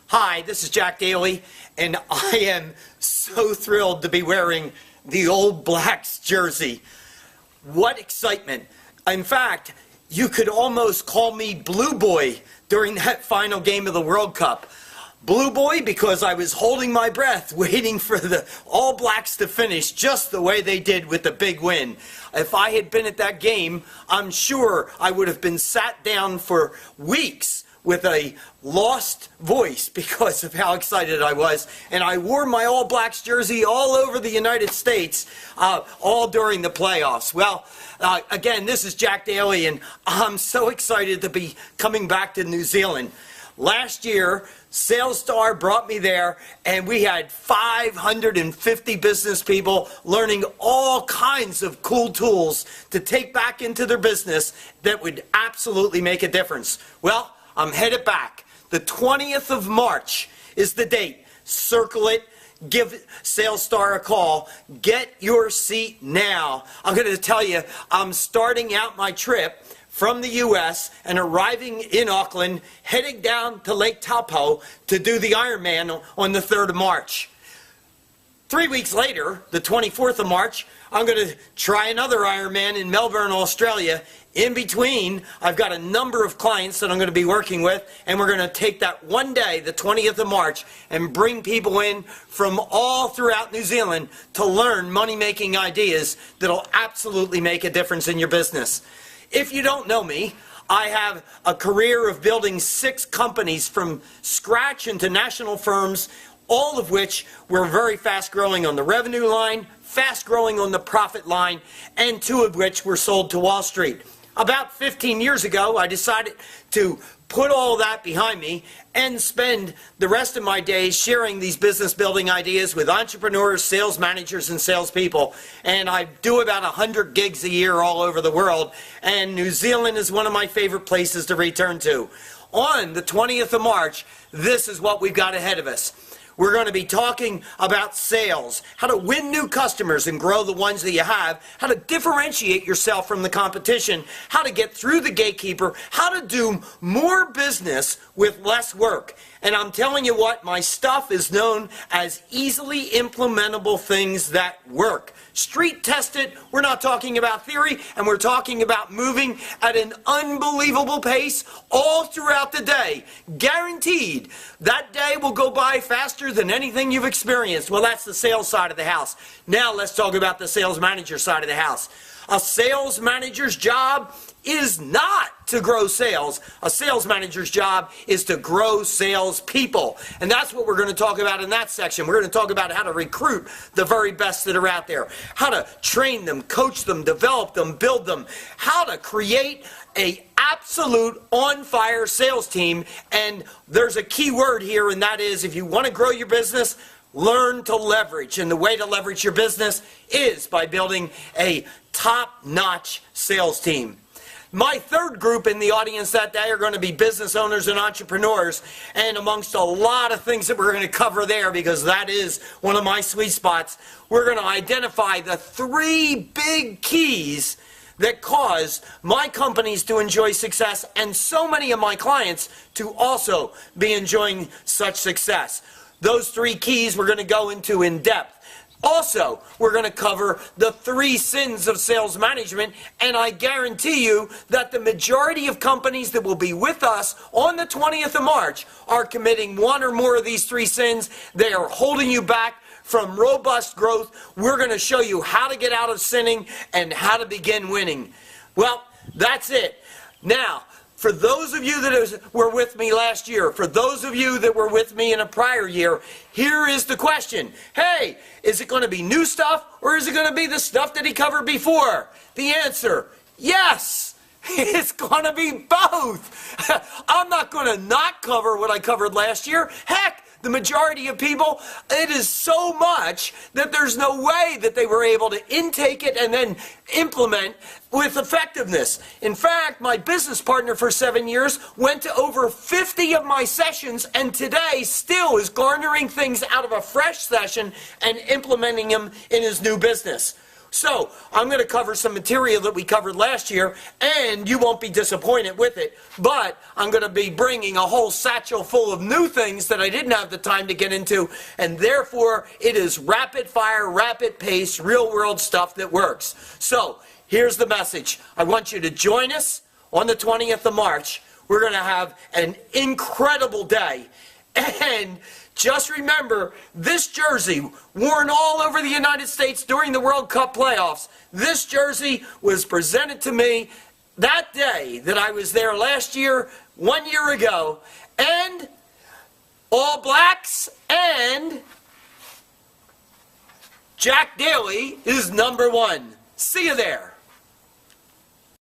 Hi, this is Jack Daly, and I am so thrilled to be wearing the Old Blacks jersey. What excitement. In fact, you could almost call me Blue Boy during that final game of the World Cup. Blue Boy because I was holding my breath waiting for the All Blacks to finish just the way they did with the big win. If I had been at that game, I'm sure I would have been sat down for weeks with a lost voice because of how excited I was. And I wore my All Blacks jersey all over the United States, all during the playoffs. Well, again, this is Jack Daly, and I'm so excited to be coming back to New Zealand. Last year, SalesStar brought me there, and we had 550 business people learning all kinds of cool tools to take back into their business that would absolutely make a difference. Well, I'm headed back. The 20th of March is the date. Circle it. Give SalesStar a call. Get your seat now. I'm going to tell you, I'm starting out my trip from the U.S. and arriving in Auckland, heading down to Lake Taupo to do the Ironman on the 3rd of March. 3 weeks later, the 24th of March, I'm going to try another Ironman in Melbourne, Australia. In between, I've got a number of clients that I'm going to be working with, and we're going to take that one day, the 20th of March, and bring people in from all throughout New Zealand to learn money-making ideas that'll absolutely make a difference in your business. If you don't know me, I have a career of building 6 companies from scratch into national firms, all of which were very fast growing on the revenue line, fast growing on the profit line, and 2 of which were sold to Wall Street. About 15 years ago, I decided to put all that behind me and spend the rest of my days sharing these business building ideas with entrepreneurs, sales managers, and salespeople. And I do about 100 gigs a year all over the world, and New Zealand is one of my favorite places to return to. On the 20th of March, this is what we've got ahead of us. We're going to be talking about sales, how to win new customers and grow the ones that you have, how to differentiate yourself from the competition, how to get through the gatekeeper, how to do more business with less work. And I'm telling you what, my stuff is known as easily implementable things that work. Street tested, we're not talking about theory, and we're talking about moving at an unbelievable pace all throughout the day. Guaranteed, that day will go by faster than anything you've experienced. Well, that's the sales side of the house. Now let's talk about the sales manager side of the house. A sales manager's job is not to grow sales. A sales manager's job is to grow sales people. And that's what we're going to talk about in that section. We're going to talk about how to recruit the very best that are out there, how to train them, coach them, develop them, build them, how to create an absolute on-fire sales team. And there's a key word here, and that is if you want to grow your business, learn to leverage. And the way to leverage your business is by building a top-notch sales team. My third group in the audience that day are going to be business owners and entrepreneurs, and amongst a lot of things that we're going to cover there, because that is one of my sweet spots, we're going to identify the 3 big keys that cause my companies to enjoy success and so many of my clients to also be enjoying such success. Those 3 keys we're going to go into in depth. Also, we're going to cover the 3 sins of sales management, and I guarantee you that the majority of companies that will be with us on the 20th of March are committing 1 or more of these 3 sins. They are holding you back from robust growth. We're going to show you how to get out of sinning and how to begin winning. Well, that's it. Now, for those of you that were with me last year, for those of you that were with me in a prior year, here is the question. Hey, is it going to be new stuff, or is it going to be the stuff that he covered before? The answer, yes. It's going to be both. I'm not going to not cover what I covered last year. Heck, the majority of people, it is so much that there's no way that they were able to intake it and then implement with effectiveness. In fact, my business partner for 7 years went to over 50 of my sessions, and today still is garnering things out of a fresh session and implementing them in his new business. So I'm going to cover some material that we covered last year, and you won't be disappointed with it. But I'm going to be bringing a whole satchel full of new things that I didn't have the time to get into, and therefore it is rapid fire, rapid pace, real world stuff that works. So here's the message. I want you to join us on the 20th of March. We're going to have an incredible day. And just remember, this jersey, worn all over the United States during the World Cup playoffs, this jersey was presented to me that day that I was there last year, 1 year ago, and All Blacks and Jack Daly is #1. See you there.